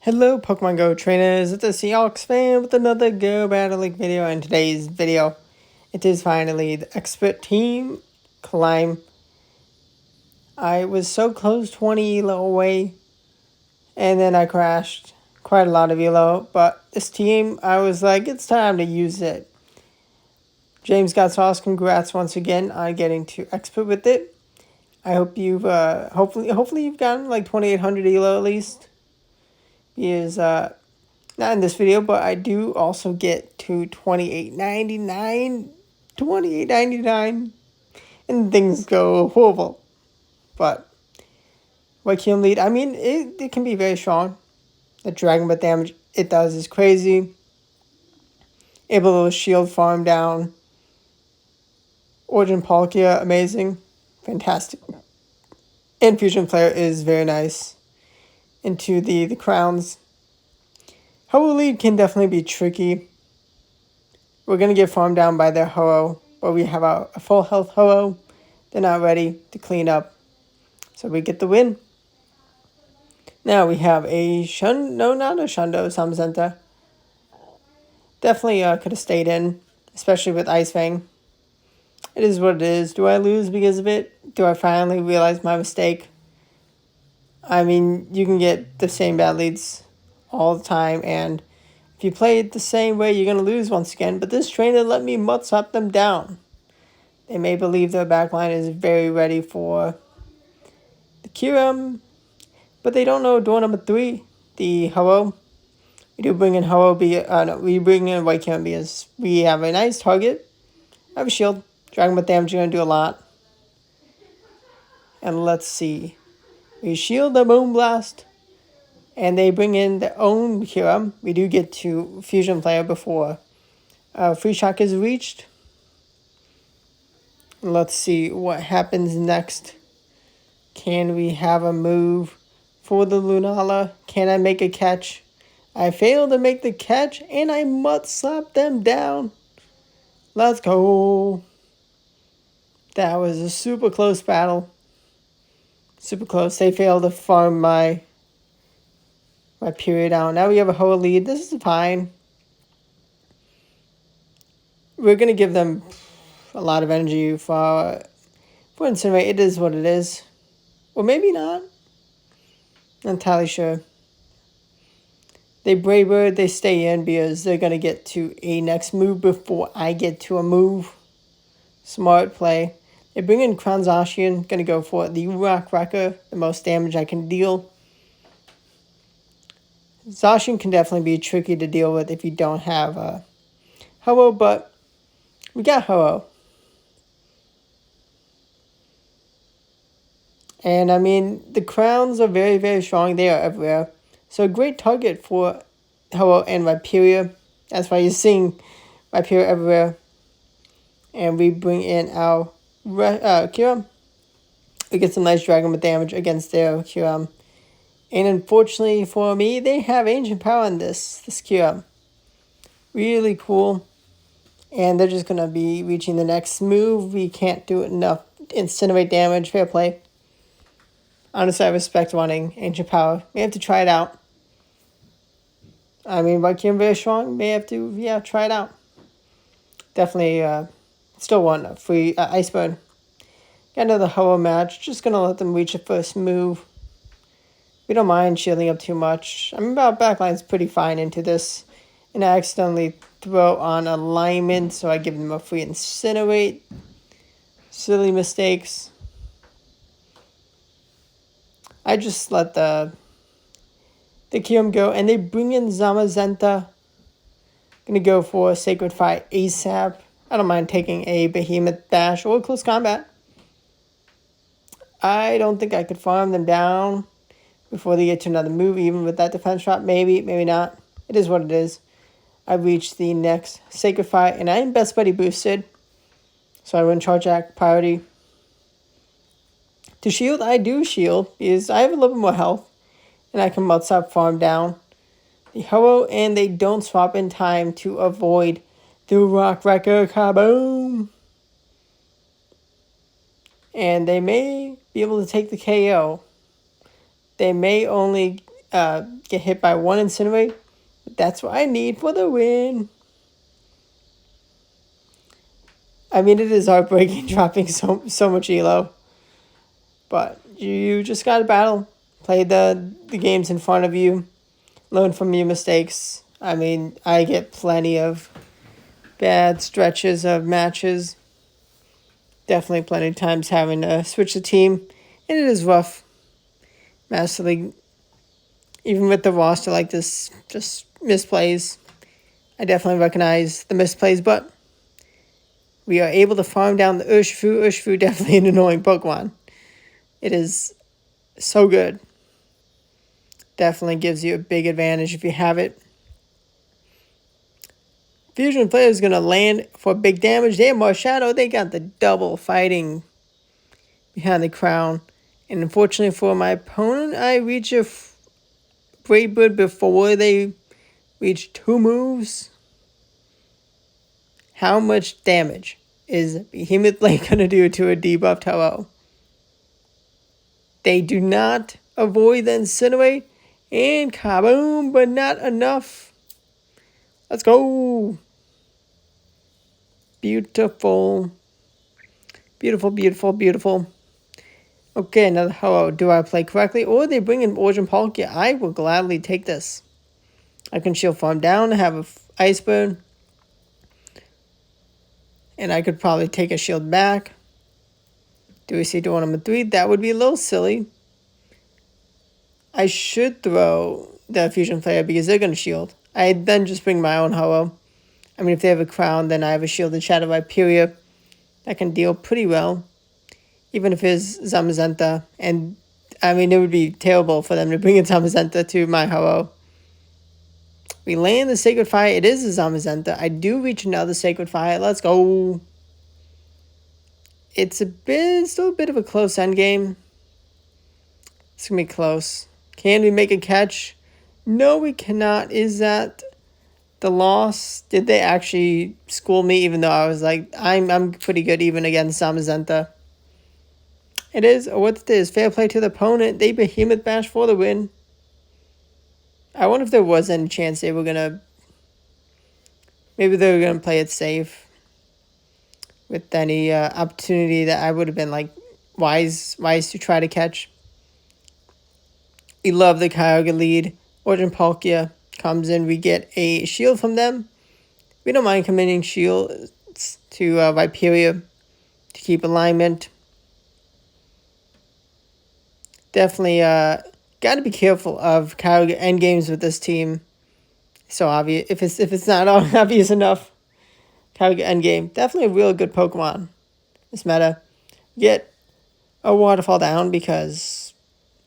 Hello Pokemon Go trainers, it's a Seahawks fan with another Go Battle League video. In today's video, it is finally the expert team climb. I was so close, 20 elo away, and then I crashed quite a lot of elo, but this team, I was like, it's time to use it. James got sauce, congrats once again on getting to expert with it. I hope you've, hopefully you've gotten like 2800 elo at least. Because, not in this video, but I do also get to 28.99, and things go horrible. But White Kyurem lead, I mean, it can be very strong. The Dragon Breath damage it does is crazy. Able to shield farm down. Origin Palkia, amazing. Fantastic. And Fusion Flare is very nice. Into the crowns. Ho-Oh lead can definitely be tricky. We're going to get farmed down by their Ho-Oh, but we have a full health Ho-Oh. They're not ready to clean up. So we get the win. Now we have a not a Shundo, Samazenta. Definitely could have stayed in, especially with Ice Fang. It is what it is. Do I lose because of it? Do I finally realize my mistake? I mean, you can get the same bad leads all the time, and if you play it the same way, you're going to lose once again. But this trainer let me mud slap them down. They may believe their backline is very ready for the Kyurem, but they don't know door number 3, the Ho-Oh. We do bring in Ho-Oh, we bring in White Kyurem because we have a nice target. I have a shield. Dragon Breath damage is going to do a lot. And let's see. We shield the Moonblast. And they bring in their own Kyurem. We do get to Fusion Flare before Free Shock is reached. Let's see what happens next. Can we have a move for the Lunala? Can I make a catch? I failed to make the catch, and I mud slap them down. Let's go. That was a super close battle. Super close. They failed to farm my period out. Now we have a Ho-Oh lead. This is fine. We're going to give them a lot of energy for Incinerate. It is what it is. Or maybe not. Not entirely sure. They Brave Bird, they stay in because they're going to get to a next move before I get to a move. Smart play. They bring in Crown Zacian. Going to go for the Rock Wrecker. The most damage I can deal. Zacian can definitely be tricky to deal with if you don't have Ho-Oh, but we got Ho-Oh. And I mean, the crowns are very, very strong. They are everywhere. So a great target for Ho-Oh and Rhyperior. That's why you're seeing Rhyperior everywhere. And we bring in our Kyurem. We get some nice Dragon Breath damage against their Kyurem. And unfortunately for me, they have Ancient Power in this Kyurem. Really cool. And they're just going to be reaching the next move. We can't do enough Incinerate damage. Fair play. Honestly, I respect wanting Ancient Power. May have to try it out. I mean, White Kyurem very strong. May have to, yeah, try it out. Definitely still want a free Ice Burn. Got another Ho-Oh match. Just going to let them reach the first move. We don't mind shielding up too much. I mean, our backline's pretty fine into this. And I accidentally throw on alignment, so I give them a free Incinerate. Silly mistakes. I just let the Kyurem go, and they bring in Zamazenta. Gonna go for a Sacred Fight ASAP. I don't mind taking a Behemoth Bash or Close Combat. I don't think I could farm them down before they get to another move, even with that defense drop. Maybe, maybe not. It is what it is. I reached the next Sacred Fight, and I am Best Buddy boosted. So I win Charge Act priority. To shield, I do shield, because I have a little bit more health, and I can mud slap farm down the Ho-Oh, and they don't swap in time to avoid the Rock Wrecker Kaboom. And they may be able to take the KO. They may only get hit by one Incinerate. But that's what I need for the win. I mean, it is heartbreaking dropping so much elo. But you just gotta battle. Play the games in front of you. Learn from your mistakes. I mean, I get plenty of bad stretches of matches. Definitely plenty of times having to switch the team. And it is rough. Master League, even with the roster like this, just misplays. I definitely recognize the misplays, but we are able to farm down the Urshifu. Urshifu definitely an annoying Pokemon. It is so good. Definitely gives you a big advantage if you have it. Fusion player is going to land for big damage. They have Marshadow. They got the double fighting behind the crown. And unfortunately for my opponent, I reach a Brave Bird before they reach 2 moves. How much damage is Behemoth Blade going to do to a debuffed Ho-Oh? They do not avoid the Incinerate. And kaboom, but not enough. Let's go. Beautiful. Beautiful, beautiful, beautiful. Okay, another Ho-Oh. Do I play correctly? Or they bring in Origin Palkia. I will gladly take this. I can shield farm down, have a Ice Burn. And I could probably take a shield back. Do we see door number 3? That would be a little silly. I should throw the Fusion Player because they're going to shield. I then just bring my own Ho-Oh. I mean, if they have a crown, then I have a shielded Shadow Viperia that can deal pretty well. Even if it's Zamazenta. And, I mean, it would be terrible for them to bring in Zamazenta to my Ho-Oh. We land the Sacred Fire. It is a Zamazenta. I do reach another Sacred Fire. Let's go. It's still a bit of a close endgame. It's going to be close. Can we make a catch? No, we cannot. Is that the loss? Did they actually school me even though I was like, I'm pretty good even against Zamazenta? It is. What it is. Fair play to the opponent. They Behemoth Bash for the win. I wonder if there was any chance they were going to... Maybe they were going to play it safe. With any opportunity that I would have been like wise to try to catch. We love the Kyogre lead. Origin Palkia comes in. We get a shield from them. We don't mind committing shields to Viperia to keep alignment. Definitely got to be careful of Kyogre endgames with this team. So obvious. If it's not obvious enough. Kyogre endgame. Definitely a real good Pokemon. This meta. Get a waterfall down because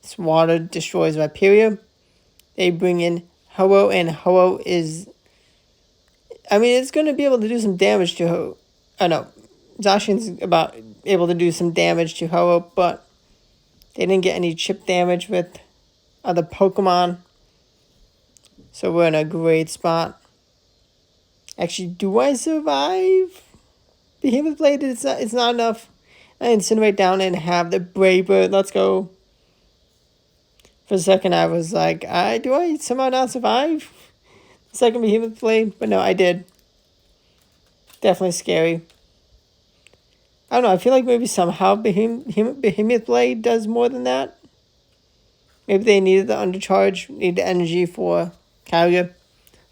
this water destroys Viperia. They bring in Ho-Oh, and Ho-Oh is... I mean, it's going to be able to do some damage to Ho-Oh. Oh, no. Zacian's able to do some damage to Ho-Oh, but they didn't get any chip damage with other Pokemon. So we're in a great spot. Actually, do I survive? Behemoth Blade, it's not enough. I Incinerate down and have the Brave Bird. Let's go. For a second, I was like, do I somehow not survive? Second Behemoth Blade? But no, I did. Definitely scary. I don't know, I feel like maybe somehow Behemoth Blade does more than that. Maybe they needed the undercharge, need the energy for Kyogre.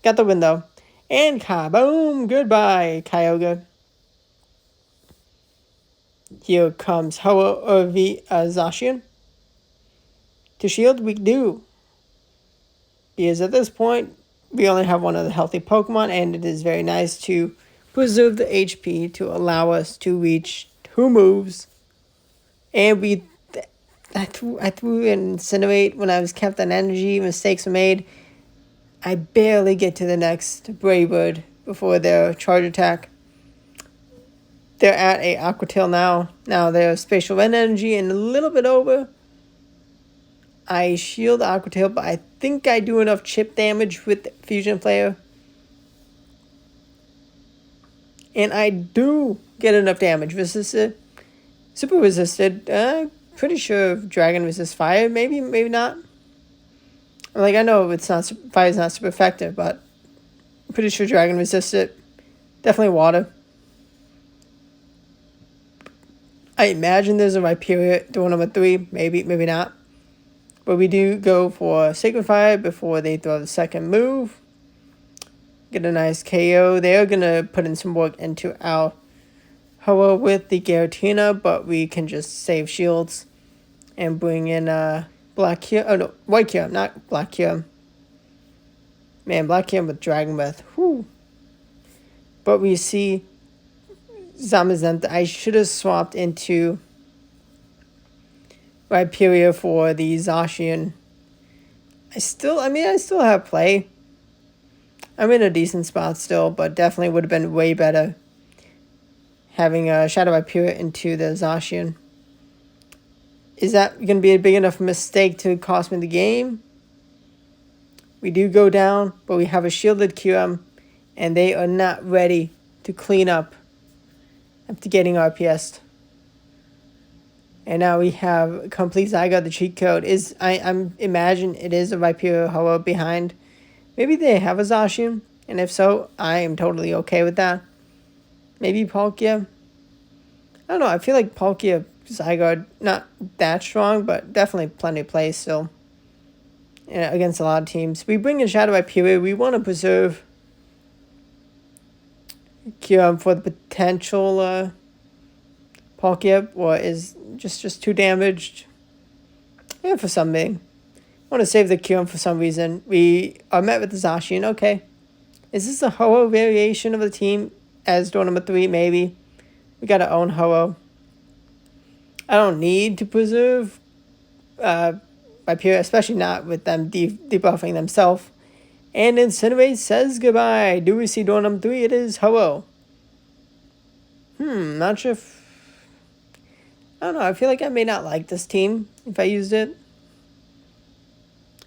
Got the win though. And kaboom! Goodbye, Kyogre. Here comes Ho-Oh v Zacian. To shield, we do. Because at this point, we only have one of the healthy Pokemon, and it is very nice to preserve the HP to allow us to reach 2 moves. And I threw an Incinerate when I was kept on energy. Mistakes were made. I barely get to the next Brave Bird before their charge attack. They're at a Aqua Tail now. Now they're Spatial Wind Energy and a little bit over. I shield Aqua Tail, but I think I do enough chip damage with the Fusion Player. And I do get enough damage. Resisted. Super resisted. Pretty sure Dragon resists fire. Maybe not. Like, I know it's not, fire's not super effective, but I'm pretty sure dragon resists it. Definitely water. I imagine there's a Rhyperior duel number 3. Maybe, maybe not. But we do go for Sacred Fire before they throw the second move. Get a nice KO. They are going to put in some work into our Hoa with the Giratina, but we can just save shields and bring in Black Kyurem. Oh no, White Kyurem, not Black Kyurem. Man, Black Kyurem with Dragon Breath. Whew. But we see Zamazenta. I should have swapped into Rhyperior for the Zacian. I still have play. I'm in a decent spot still, but definitely would have been way better having a Shadow Rhyperior into the Zacian. Is that going to be a big enough mistake to cost me the game? We do go down, but we have a shielded Kyurem, and they are not ready to clean up after getting RPS'd. And now we have complete Zygarde. The cheat code is, I'm imagine it is a Rhyperior Hoa behind. Maybe they have a Zacian, and if so, I am totally okay with that. Maybe Palkia. I don't know, I feel like Palkia Zygarde, not that strong, but definitely plenty of play still against a lot of teams. We bring in Shadow Rhyperior. We want to preserve Kyurem for the potential Palkia, or is just too damaged. Yeah, for something. I want to save the Kyurem for some reason. We are met with the Zacian. Okay. Is this a Ho-Oh variation of the team as door number 3? Maybe. We got our own Ho-Oh. I don't need to preserve Rhyperior, especially not with them debuffing themselves. And Incinerate says goodbye. Do we see door number 3? It is Ho-Oh. Not sure if... I don't know. I feel like I may not like this team if I used it.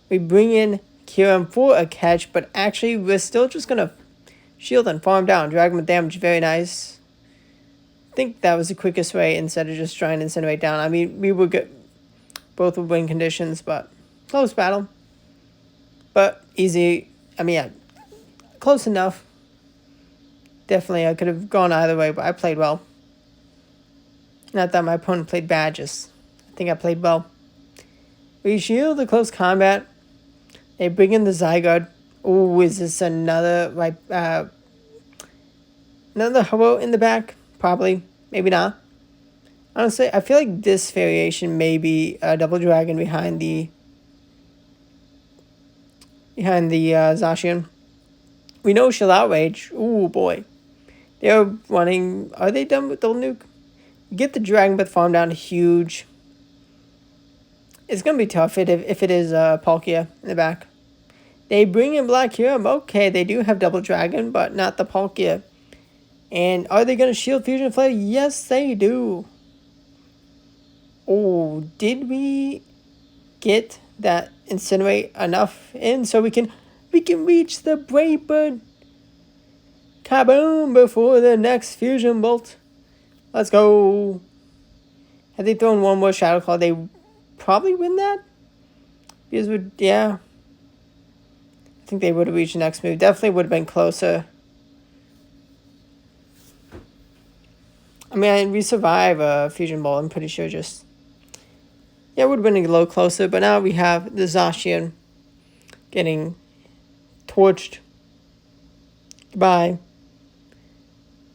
We bring in Kyurem for a catch, but actually we're still just going to shield and farm down. Dragon with damage, very nice. I think that was the quickest way instead of just trying to incinerate down. I mean, we would get... Both would win conditions, but close battle. But easy. I mean, yeah, close enough. Definitely, I could have gone either way, but I played well. Not that my opponent played bad, just I think I played well. We shield the close combat. They bring in the Zygarde. Oh, is this another another Ho-Oh in the back? Probably. Maybe not. Honestly, I feel like this variation may be a double dragon behind the Zacian. We know she'll outrage. Ooh boy. They're running. Are they done with double nuke? Get the dragon but farm down huge. It's gonna be tough if it is Palkia in the back. They bring in Black Kyurem. Okay, they do have double dragon, but not the Palkia. And are they gonna shield Fusion Flare? Yes, they do. Oh, did we get that Incinerate enough in so we can reach the Brave Bird? Kaboom before the next Fusion Bolt. Let's go. Had they thrown one more Shadow Claw, they probably win that? Because yeah. I think they would have reached the next move. Definitely would have been closer. I mean, we survive a Fusion Bolt, I'm pretty sure. Just, yeah, it would have been a little closer. But now we have the Zacian getting torched. Goodbye.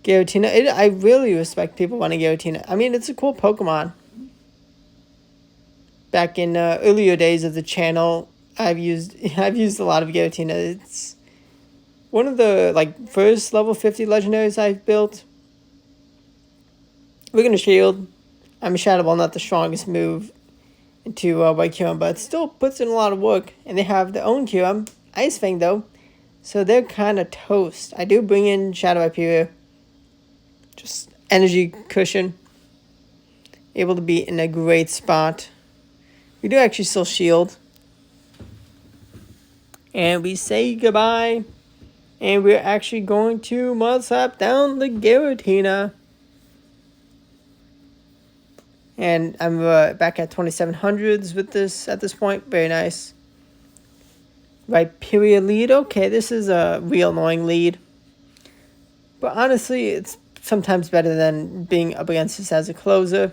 Giratina. I really respect people wanting Giratina. I mean, it's a cool Pokemon. Back in earlier days of the channel, I've used a lot of Giratina. It's one of the first level 50 legendaries I've built. We're gonna shield. I'm a Shadow Ball, not the strongest move into White Kyurem, but it still puts in a lot of work. And they have their own Kyurem, Ice Fang though, so they're kind of toast. I do bring in Shadow Rhyperior. Just energy cushion. Able to be in a great spot. We do actually still shield. And we say goodbye. And we're actually going to Mud Slap down the Giratina. And I'm back at 2700s with this at this point. Very nice. Viperia lead. Okay, this is a real annoying lead. But honestly, it's sometimes better than being up against this as a closer.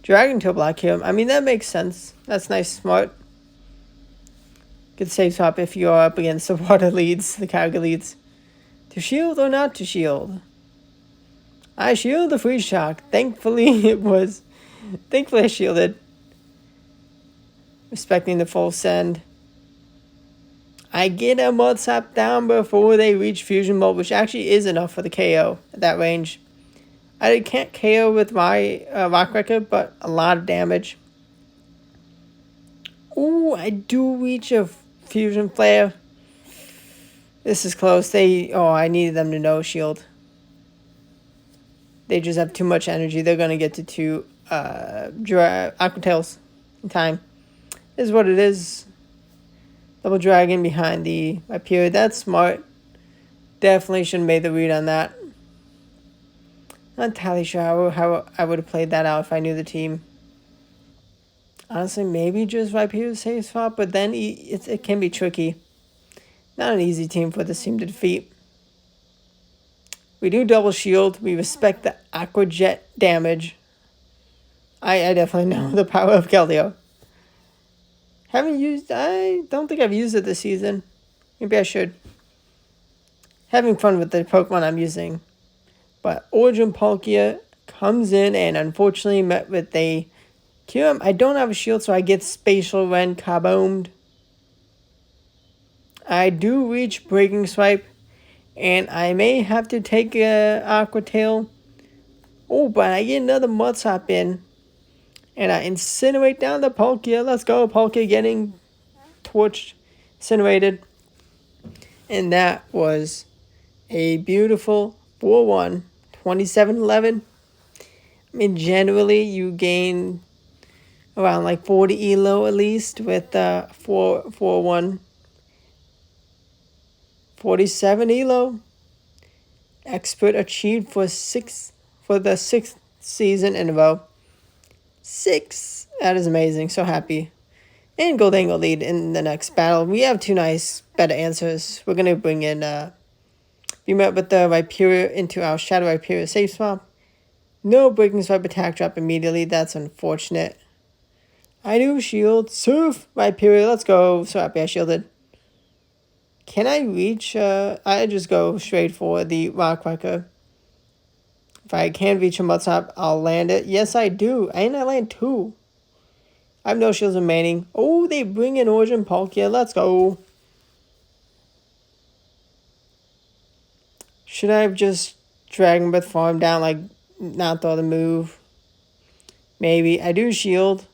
Dragon to a Black Kyurem. I mean, that makes sense. That's nice, smart. Good save swap if you're up against the water leads, the Kyogre leads. To shield or not to shield? I shield the Freeze Shock. Thankfully, Thankfully, I shielded. Respecting the full send. I get a Mud Slap down before they reach Fusion Bolt, which actually is enough for the KO at that range. I can't KO with my Rock Record, but a lot of damage. Ooh, I do reach a Fusion Flare. This is close. I needed them to no shield. They just have too much energy. They're going to get to 2 Aqua Tails in time. This is what it is. Double Dragon behind the Viperia. That's smart. Definitely should have made the read on that. Not entirely sure how I would have played that out if I knew the team. Honestly, maybe just Viperia safe swap, but then it can be tricky. Not an easy team for this team to defeat. We do double shield. We respect the Aqua Jet damage. I definitely know the power of Keldeo. I don't think I've used it this season. Maybe I should. Having fun with the Pokemon I'm using. But Origin Palkia comes in and unfortunately met with a Kyurem. I don't have a shield, so I get Spatial Rend Kaboomed. I do reach Breaking Swipe. And I may have to take a Aqua Tail. Oh, but I get another Mud Slap in. And I incinerate down the Palkia. Let's go. Palkia getting torched, incinerated. And that was a beautiful 4-1, 27-11. I mean, generally, you gain around like 40 elo at least with 4-1. 47 elo. Expert achieved for the 6th season in a row. 6. That is amazing. So happy. And Goldango lead in the next battle. We have 2 nice, better answers. We're going to bring in... we met with the Viperia into our Shadow Viperia safe swap. No Breaking Swipe attack drop immediately. That's unfortunate. I do shield. Surf Viperia. Let's go. So happy I shielded. Can I reach... I just go straight for the Rock Wrecker. If I can reach a Mud Slap, I'll land it. Yes, I do. And I land 2. I have no shields remaining. Oh, they bring in Origin Palkia. Let's go. Should I have just Dragon Breath farm down, like, not throw the move? Maybe. I do shield.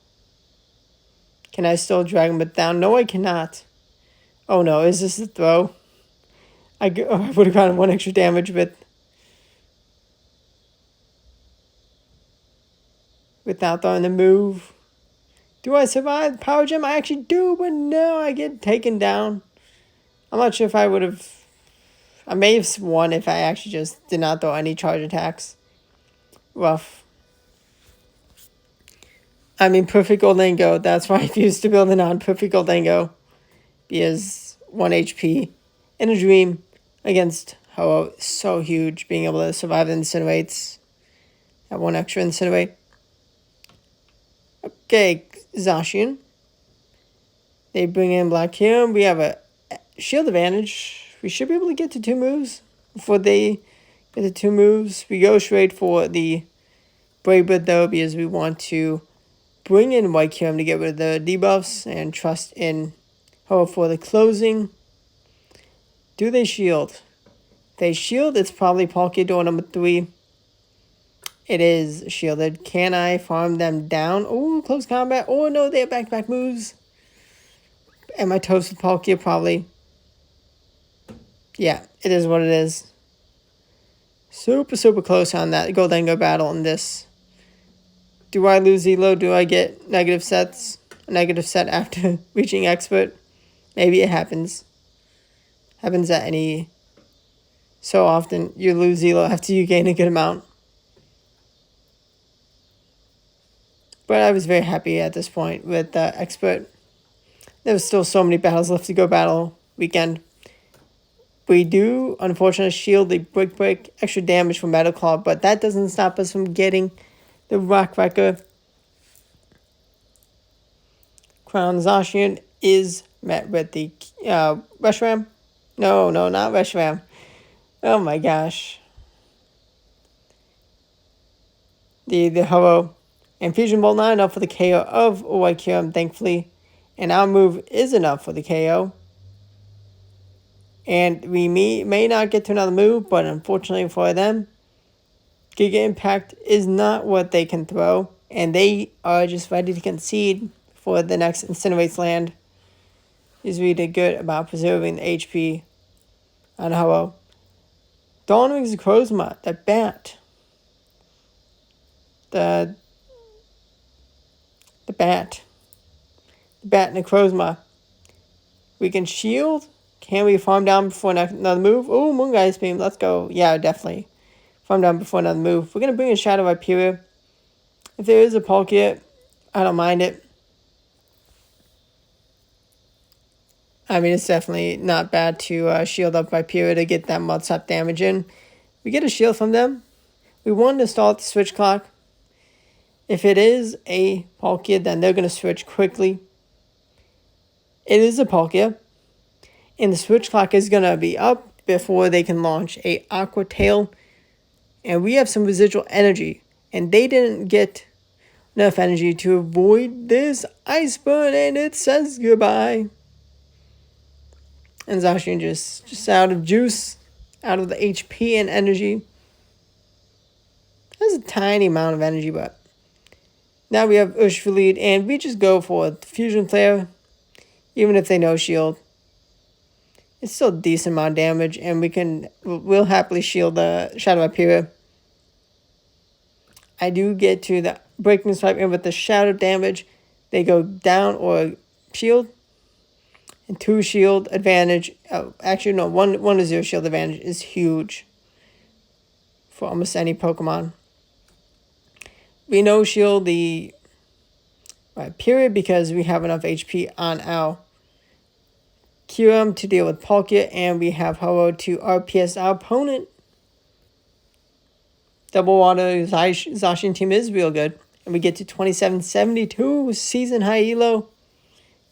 Can I still Dragon Breath down? No, I cannot. Oh, no. Is this the throw? I would have gotten 1 extra damage without throwing the move. Do I survive Power Gem? I actually do, but no, I get taken down. I'm not sure if I would have... I may have won if I actually just did not throw any charge attacks. Rough. I mean, Perfect Goldango. That's why I refused to build a non-Perfect Goldango. Because 1 HP in a dream against Ho-Oh is so huge. Being able to survive the Incinerates. That 1 extra Incinerate. Okay, Zacian. They bring in Black Kyurem. We have a shield advantage. We should be able to get to 2 moves before they get to 2 moves. We go straight for the Brave Bird though because we want to bring in White Kyurem to get rid of the debuffs and trust in Ho for the closing. Do they shield? If they shield, it's probably Palkia door number 3. It is shielded. Can I farm them down? Oh, close combat. Oh, no, they have back-to-back moves. Am I toast with Palkia? Probably. Yeah, it is what it is. Super, super close on that Goldango battle in this. Do I lose Elo? Do I get negative sets? A negative set after reaching Expert? Maybe it happens. Happens at any... So often, you lose Elo after you gain a good amount. But I was very happy at this point with Expert. There was still so many battles left to go battle weekend. We do, unfortunately, shield the Break extra damage from Metal Claw, but that doesn't stop us from getting the Rock Wrecker. Crown Zacian is met with the Reshiram. No, not Reshiram. Oh my gosh. The Ho-Oh. And Fusion Bolt not enough for the KO of White Kyurem, thankfully. And our move is enough for the KO. And we may not get to another move, but unfortunately for them, Giga Impact is not what they can throw. And they are just ready to concede for the next Incinerates land. Is really good about preserving the HP on Ho-Oh. Dawnwing's Crozma, the bat. The bat. The bat and the Crozma. We can shield. Can we farm down before another move? Oh, Moongeist Beam. Let's go. Yeah, definitely. Farm down before another move. We're going to bring in Shadow Viperia. If there is a Palkia, I don't mind it. I mean, it's definitely not bad to shield up Viperia to get that Mud-Sap damage in. We get a shield from them. We want to start the switch clock. If it is a Palkia, then they're going to switch quickly. It is a Palkia. And the switch clock is going to be up before they can launch a Aqua Tail. And we have some residual energy. And they didn't get enough energy to avoid this Ice Burn. And it says goodbye. And Zacian just out of juice. Out of the HP and energy. That's a tiny amount of energy, but now we have Urshifu and we just go for the Fusion Flare, even if they no shield. It's still a decent amount of damage, and we'll happily shield the Shadow Viperia. I do get to the Breaking Swipe, and with the Shadow damage, they go down or shield. And 2 shield advantage, actually no, 1 to 0 shield advantage is huge for almost any Pokemon. We no shield the Viperia because we have enough HP on our Kyurem to deal with Palkia, and we have Ho-Oh to RPS our opponent. Double Water Zacian team is real good. And we get to 2772 season high elo.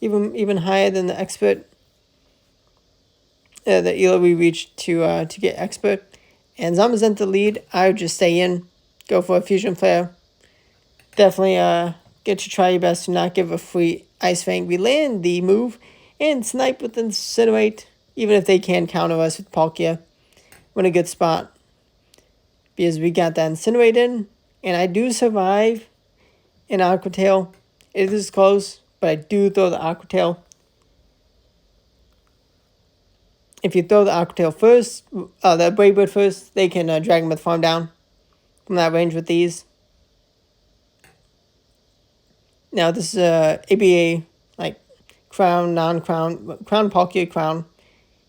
Even higher than the expert. The elo we reached to get expert. And Zamazenta lead. I would just stay in. Go for a Fusion Flare. Definitely get to try your best to not give a free Ice Fang. We land the move and snipe with Incinerate. Even if they can counter us with Palkia. We're in a good spot. Because we got that Incinerate in. And I do survive an Aqua Tail. It is close, but I do throw the Aqua Tail. If you throw the Aqua Tail first, the Brave Bird first, they can Dragon Myth farm down from that range with these. Now this is ABA, like Crown, non-Crown, Crown Palkia, Crown.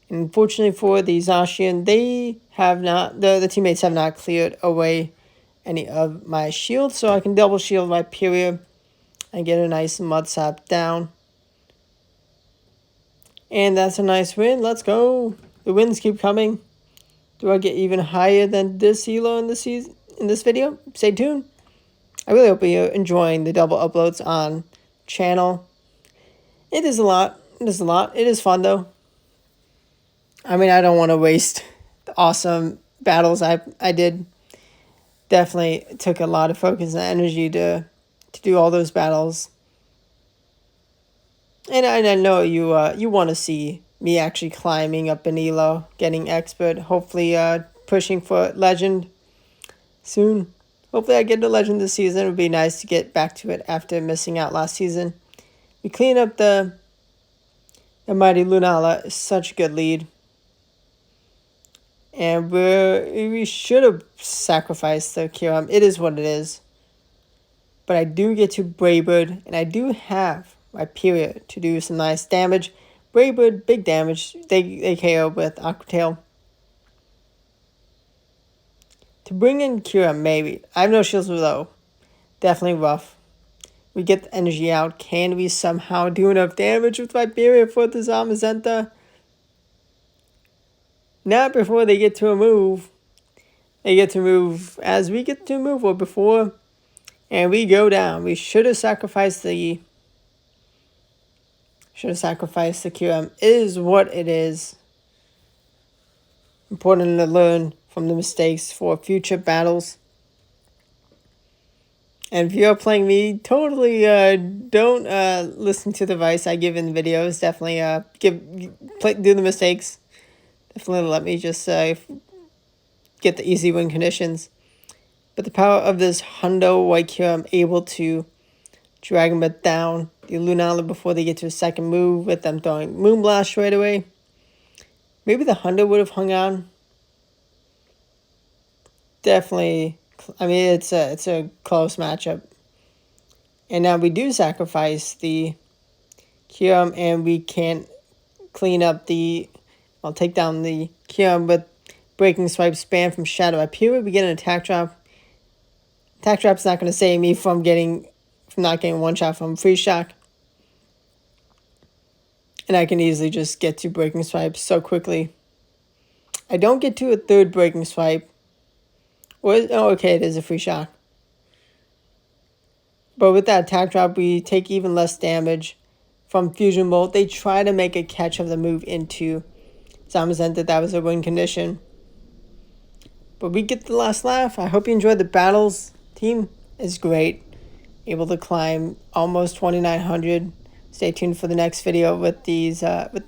And unfortunately for the Zacian, they have not, the teammates have not cleared away any of my shields, so I can double shield my Viperia and get a nice Mud-Sap down. And that's a nice win. Let's go. The wins keep coming. Do I get even higher than this elo in this video? Stay tuned. I really hope you're enjoying the double uploads on channel. It is a lot. It is fun though. I mean, I don't want to waste the awesome battles I did. Definitely took a lot of focus and energy to do all those battles. And I know you want to see me actually climbing up an elo, getting expert, hopefully pushing for legend soon. Hopefully I get to legend this season. It would be nice to get back to it after missing out last season. We clean up the Mighty Lunala. Is such a good lead. And we should have sacrificed the Kyurem. It is what it is. But I do get to Brave Bird, and I do have my Viperia to do some nice damage. Brave Bird, big damage. They KO with Aqua Tail. To bring in Kyurem, maybe. I have no shields below. Definitely rough. We get the energy out. Can we somehow do enough damage with Viperia for the Zamazenta? not before they get to a move. They get to move as we get to move or before. And we go down. We should have sacrificed the... Kyurem. Is what it is. Important to learn from the mistakes for future battles. And if you're playing me, totally don't listen to the advice I give in videos. Definitely do the mistakes. Definitely let me just get the easy win conditions. But the power of this Hundo White Kyurem, able to drag them down the Lunala before they get to a second move with them throwing Moonblast right away. Maybe the Hundo would have hung on. Definitely, I mean, it's a close matchup. And now we do sacrifice the Kyurem, and we can't clean up the... I'll take down the Kyurem with Breaking Swipe spam from Shadow up here. We get an attack drop. Attack drop's not going to save me from not getting one shot from Freeze Shock. And I can easily just get to Breaking Swipe so quickly. I don't get to a third Breaking Swipe. Oh, okay, it is a Freeze Shock. But with that attack drop, we take even less damage from Fusion Bolt. They try to make a catch of the move into Zamazenta. That was a win condition. But we get the last laugh. I hope you enjoyed the battles. Team is great. Able to climb almost 2,900. Stay tuned for the next video with the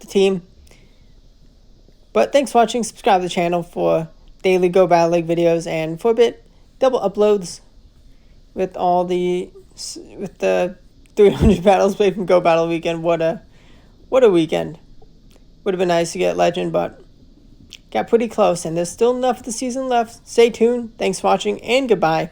team. But thanks for watching. Subscribe to the channel for daily Go Battle League videos and 4-bit double uploads with the 300 battles played from Go Battle Weekend. What a weekend. Would have been nice to get Legend, but got pretty close, and there's still enough of the season left. Stay tuned. Thanks for watching, and goodbye.